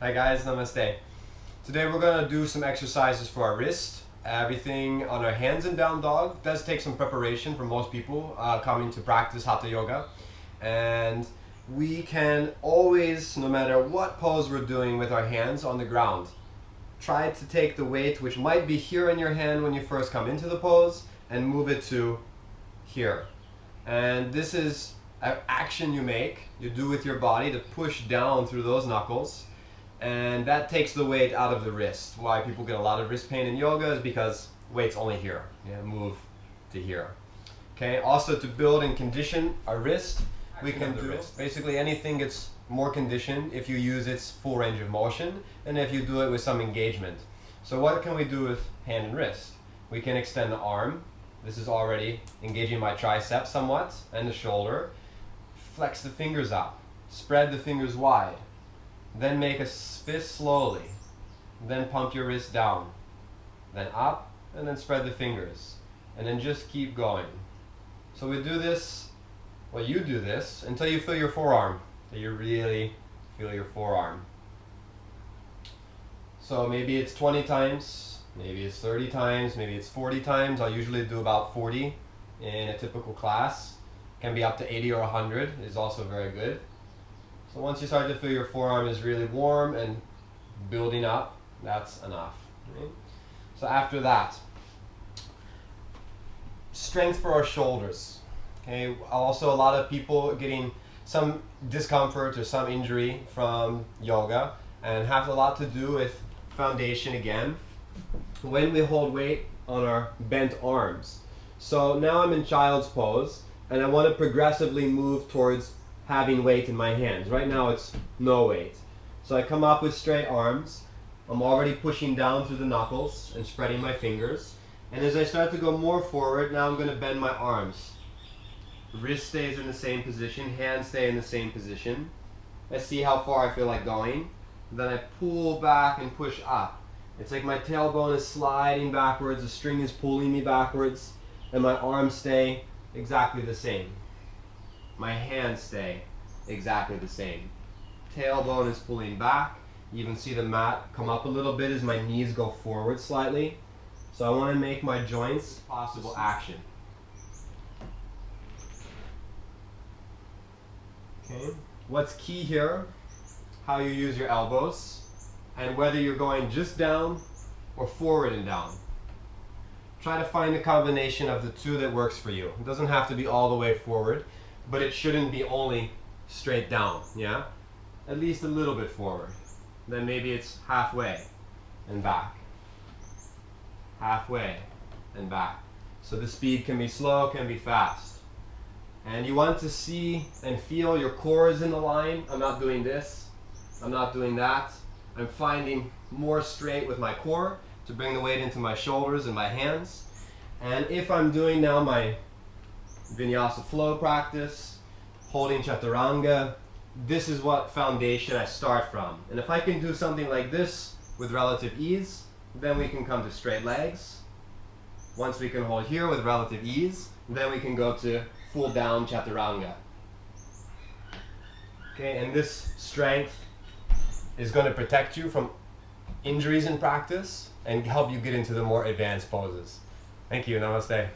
Hi guys, namaste. Today we're going to do some exercises for our wrist. Everything on our hands in down dog does take some preparation for most people coming to practice Hatha yoga. And we can always, no matter what pose we're doing with our hands on the ground, try to take the weight which might be here in your hand when you first come into the pose and move it to here. And this is an action you make, you do with your body to push down through those knuckles, and that takes the weight out of the wrist. Why people get a lot of wrist pain in yoga is because weight's only here. Yeah, move to here. Okay, also to build and condition our wrist, we can do basically anything gets more conditioned if you use its full range of motion and if you do it with some engagement. So what can we do with hand and wrist? We can extend the arm. This is already engaging my tricep somewhat and the shoulder. Flex the fingers up, spread the fingers wide, then make a fist slowly, then pump your wrist down, then up, and then spread the fingers, and then just keep going. So we do this, well, you do this until you feel your forearm, until you really feel your forearm. So maybe it's 20 times, maybe it's 30 times, maybe it's 40 times. I'll usually do about 40 in a typical class. Can be up to 80 or 100 is also very good. So once you start to feel your forearm is really warm and building up, that's enough. Right? So after that, strength for our shoulders. Okay, also a lot of people getting some discomfort or some injury from yoga and has a lot to do with foundation again. When we hold weight on our bent arms. So now I'm in child's pose and I want to progressively move towards having weight in my hands. Right now it's no weight. So I come up with straight arms. I'm already pushing down through the knuckles and spreading my fingers. And as I start to go more forward, now I'm going to bend my arms. Wrist stays in the same position, hands stay in the same position. I see how far I feel like going. Then I pull back and push up. It's like my tailbone is sliding backwards, the string is pulling me backwards, and my arms stay exactly the same. My hands stay exactly the same. Tailbone is pulling back. You even see the mat come up a little bit as my knees go forward slightly. So I want to make my joints possible action. Okay. What's key here? How you use your elbows and whether you're going just down or forward and down. Try to find a combination of the two that works for you. It doesn't have to be all the way forward, but it shouldn't be only straight down, yeah? At least a little bit forward. Then maybe it's halfway and back. Halfway and back. So the speed can be slow, can be fast. And you want to see and feel your core is in the line. I'm not doing this. I'm not doing that. I'm finding more straight with my core to bring the weight into my shoulders and my hands. And if I'm doing now my vinyasa flow practice, holding chaturanga, this is what foundation I start from. And if I can do something like this with relative ease, then we can come to straight legs. Once we can hold here with relative ease, then we can go to full down chaturanga. Okay, and this strength is going to protect you from injuries in practice and help you get into the more advanced poses. Thank you. Namaste.